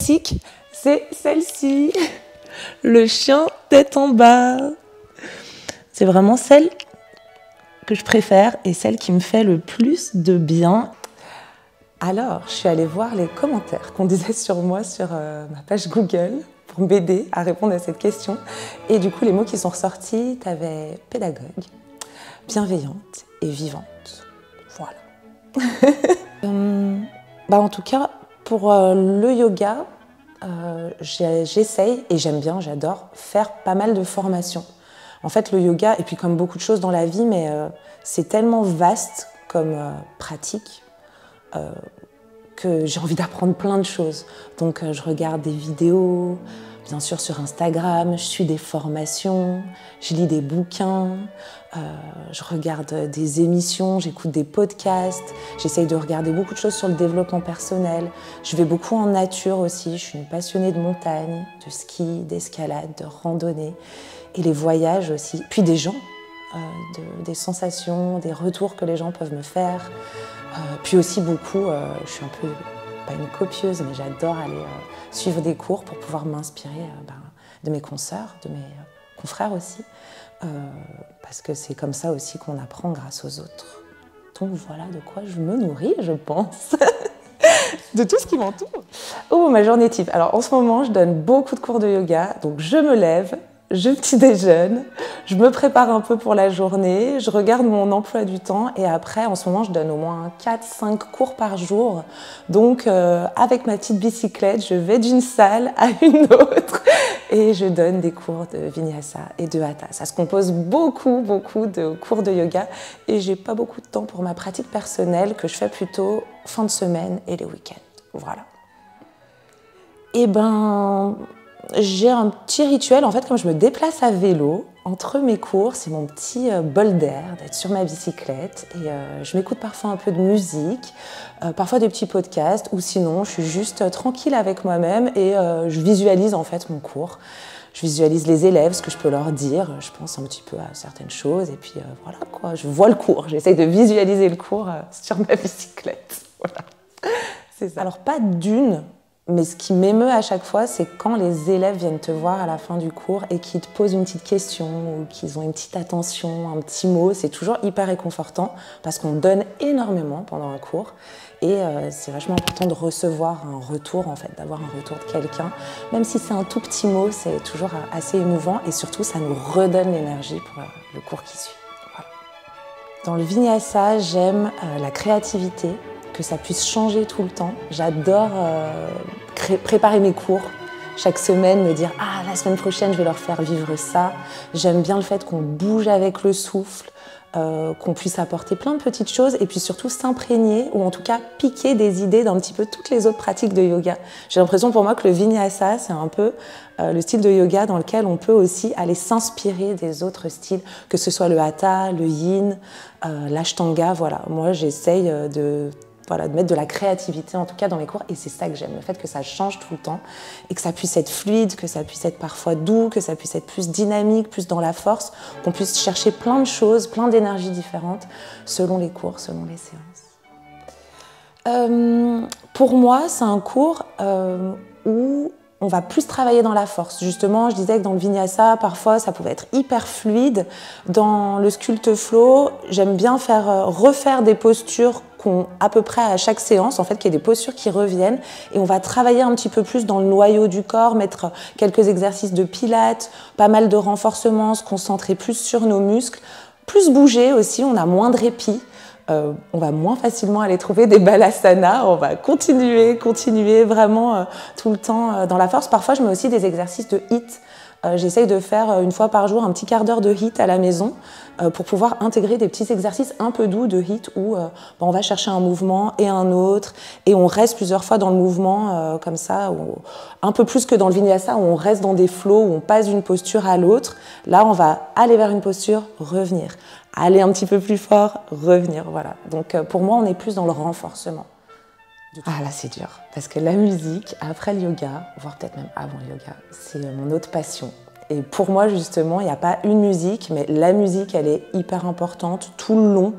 pratique, c'est celle-ci, le chien tête en bas. C'est vraiment celle que je préfère et celle qui me fait le plus de bien. Alors, je suis allée voir les commentaires qu'on disait sur moi sur ma page Google pour m'aider à répondre à cette question. Et du coup, les mots qui sont ressortis, tu avais pédagogue, bienveillante et vivante. Voilà. En tout cas, pour le yoga, j'essaye et j'aime bien, j'adore faire pas mal de formations. En fait, le yoga, et puis comme beaucoup de choses dans la vie, mais c'est tellement vaste comme pratique que j'ai envie d'apprendre plein de choses. Donc je regarde des vidéos, bien sûr sur Instagram, je suis des formations, je lis des bouquins, je regarde des émissions, j'écoute des podcasts, j'essaye de regarder beaucoup de choses sur le développement personnel. Je vais beaucoup en nature aussi, je suis une passionnée de montagne, de ski, d'escalade, de randonnée et les voyages aussi. Puis des gens, des sensations, des retours que les gens peuvent me faire. Puis aussi beaucoup, je suis un peu, pas une copieuse, mais j'adore aller suivre des cours pour pouvoir m'inspirer de mes consoeurs, de mes confrères aussi, parce que c'est comme ça aussi qu'on apprend grâce aux autres. Donc voilà de quoi je me nourris, je pense, de tout ce qui m'entoure. Oh, ma journée type. Alors en ce moment, je donne beaucoup de cours de yoga, donc je me lève, je petit déjeune, je me prépare un peu pour la journée, je regarde mon emploi du temps et après, en ce moment, je donne au moins 4-5 cours par jour. Donc, avec ma petite bicyclette, je vais d'une salle à une autre et je donne des cours de Vinyasa et de Hatha. Ça se compose beaucoup de cours de yoga et j'ai pas beaucoup de temps pour ma pratique personnelle que je fais plutôt fin de semaine et les week-ends. Voilà. Et j'ai un petit rituel, en fait, comme je me déplace à vélo, entre mes cours, c'est mon petit bol d'air, d'être sur ma bicyclette. Et je m'écoute parfois un peu de musique, parfois des petits podcasts, ou sinon, je suis juste tranquille avec moi-même et je visualise en fait mon cours. Je visualise les élèves, ce que je peux leur dire, je pense un petit peu à certaines choses, et puis voilà quoi, je vois le cours, j'essaye de visualiser le cours sur ma bicyclette. Voilà, c'est ça. Alors pas d'une, mais ce qui m'émeut à chaque fois, c'est quand les élèves viennent te voir à la fin du cours et qu'ils te posent une petite question ou qu'ils ont une petite attention, un petit mot. C'est toujours hyper réconfortant parce qu'on donne énormément pendant un cours et c'est vachement important de recevoir un retour, en fait, d'avoir un retour de quelqu'un. Même si c'est un tout petit mot, c'est toujours assez émouvant et surtout, ça nous redonne l'énergie pour le cours qui suit. Voilà. Dans le Vinyasa, j'aime la créativité, que ça puisse changer tout le temps. J'adore préparer mes cours. Chaque semaine, me dire « Ah, la semaine prochaine, je vais leur faire vivre ça ». J'aime bien le fait qu'on bouge avec le souffle, qu'on puisse apporter plein de petites choses et puis surtout s'imprégner ou en tout cas piquer des idées d'un petit peu toutes les autres pratiques de yoga. J'ai l'impression pour moi que le Vinyasa, c'est un peu le style de yoga dans lequel on peut aussi aller s'inspirer des autres styles, que ce soit le Hatha, le Yin, l'Ashtanga. Voilà. Moi, j'essaye de mettre de la créativité en tout cas dans mes cours et c'est ça que j'aime, le fait que ça change tout le temps et que ça puisse être fluide, que ça puisse être parfois doux, que ça puisse être plus dynamique, plus dans la force, qu'on puisse chercher plein de choses, plein d'énergies différentes selon les cours, selon les séances. Pour moi, c'est un cours où on va plus travailler dans la force. Justement, je disais que dans le Vinyasa, parfois, ça pouvait être hyper fluide. Dans le Sculpt Flow, j'aime bien refaire des postures à peu près à chaque séance, en fait, qu'il y ait des postures qui reviennent et on va travailler un petit peu plus dans le noyau du corps, mettre quelques exercices de pilates, pas mal de renforcement, se concentrer plus sur nos muscles, plus bouger aussi, on a moins de répit. On va moins facilement aller trouver des balasana, on va continuer vraiment tout le temps dans la force. Parfois, je mets aussi des exercices de HIIT. J'essaye de faire une fois par jour un petit quart d'heure de HIIT à la maison pour pouvoir intégrer des petits exercices un peu doux de HIIT où on va chercher un mouvement et un autre et on reste plusieurs fois dans le mouvement comme ça, un peu plus que dans le Vinyasa où on reste dans des flows, où on passe d'une posture à l'autre. Là, on va aller vers une posture, revenir. Aller un petit peu plus fort, revenir, voilà. Donc pour moi, on est plus dans le renforcement. Ah là, c'est dur, parce que la musique, après le yoga, voire peut-être même avant le yoga, c'est mon autre passion. Et pour moi, justement, il n'y a pas une musique, mais la musique, elle est hyper importante tout le long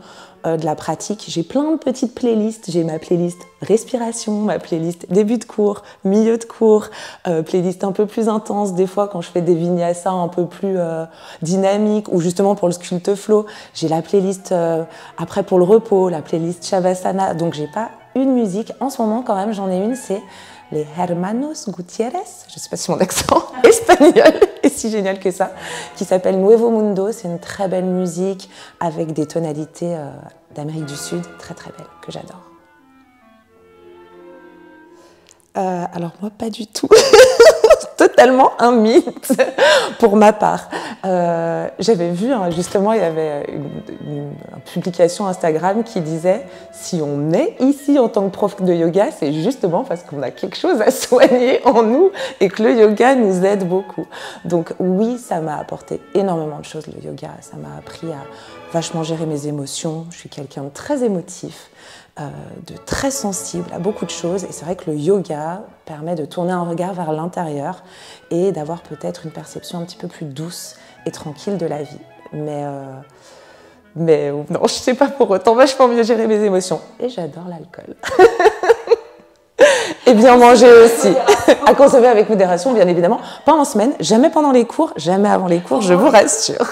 de la pratique. J'ai plein de petites playlists. J'ai ma playlist respiration, ma playlist début de cours, milieu de cours, playlist un peu plus intense. Des fois, quand je fais des vinyasas un peu plus dynamiques, ou justement pour le sculpte flow, j'ai la playlist après pour le repos, la playlist Shavasana. Donc, j'ai pas une musique. En ce moment, quand même, j'en ai une, c'est les Hermanos Gutiérrez, je ne sais pas si mon accent espagnol est si génial que ça, qui s'appelle Nuevo Mundo. C'est une très belle musique avec des tonalités d'Amérique du Sud, très très belle, que j'adore. Alors moi, pas du tout. Totalement un mythe pour ma part. J'avais vu, justement, il y avait une publication Instagram qui disait « Si on est ici en tant que prof de yoga, c'est justement parce qu'on a quelque chose à soigner en nous et que le yoga nous aide beaucoup. » Donc oui, ça m'a apporté énormément de choses, le yoga. Ça m'a appris à vachement gérer mes émotions. Je suis quelqu'un de très émotif. De très sensible à beaucoup de choses, et c'est vrai que le yoga permet de tourner un regard vers l'intérieur et d'avoir peut-être une perception un petit peu plus douce et tranquille de la vie. Mais non, je ne sais pas pour autant vachement mieux gérer mes émotions. Et j'adore l'alcool. Et bien manger aussi. À consommer avec modération, bien évidemment. Pas en semaine, jamais pendant les cours, jamais avant les cours, je vous rassure.